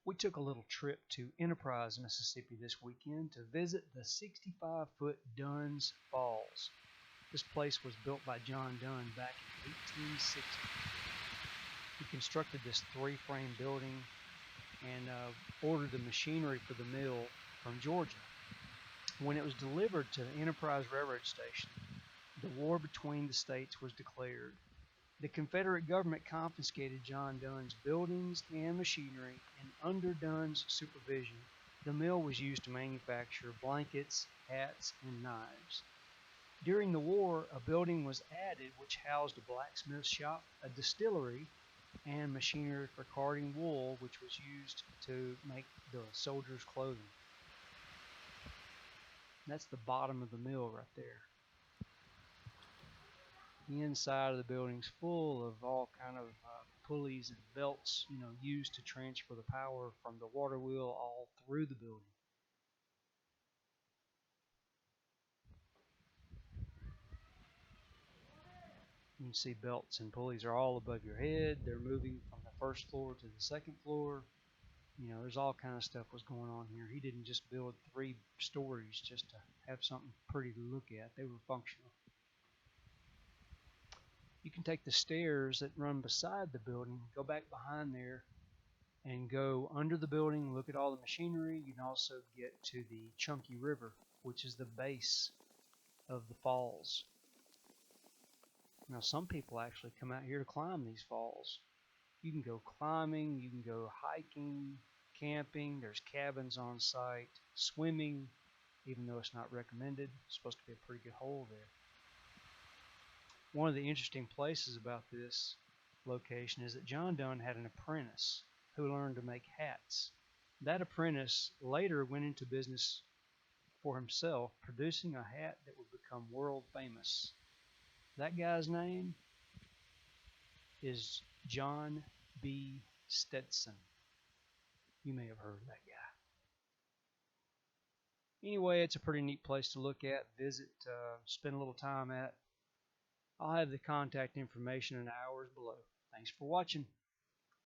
We took a little trip to Enterprise, Mississippi this weekend to visit the 65-foot Dunn's Falls. This place was built by John Dunn back in 1860. He constructed this three-frame building and ordered the machinery for the mill from Georgia. When it was delivered to the Enterprise Railroad Station, the war between the states was declared. The Confederate government confiscated John Dunn's buildings and machinery, and under Dunn's supervision, the mill was used to manufacture blankets, hats, and knives. During the war, a building was added which housed a blacksmith shop, a distillery, and machinery for carding wool, which was used to make the soldiers' clothing. That's the bottom of the mill right there. The inside of the building's full of all kind of pulleys and belts, used to transfer the power from the water wheel all through the building. You can see belts and pulleys are all above your head. They're moving from the first floor to the second floor. There's all kind of stuff was going on here. He didn't just build 3 stories just to have something pretty to look at. They were functional. You can take the stairs that run beside the building, go back behind there, and go under the building, look at all the machinery. You can also get to the Chunky River, which is the base of the falls. Now, some people actually come out here to climb these falls. You can go climbing, you can go hiking, camping, there's cabins on site, swimming, even though it's not recommended. It's supposed to be a pretty good hole there. One of the interesting places about this location is that John Dunn had an apprentice who learned to make hats. That apprentice later went into business for himself, producing a hat that would become world famous. That guy's name is John B. Stetson. You may have heard of that guy. Anyway, it's a pretty neat place to look at, visit, spend a little time at. I'll have the contact information in the hours below. Thanks for watching.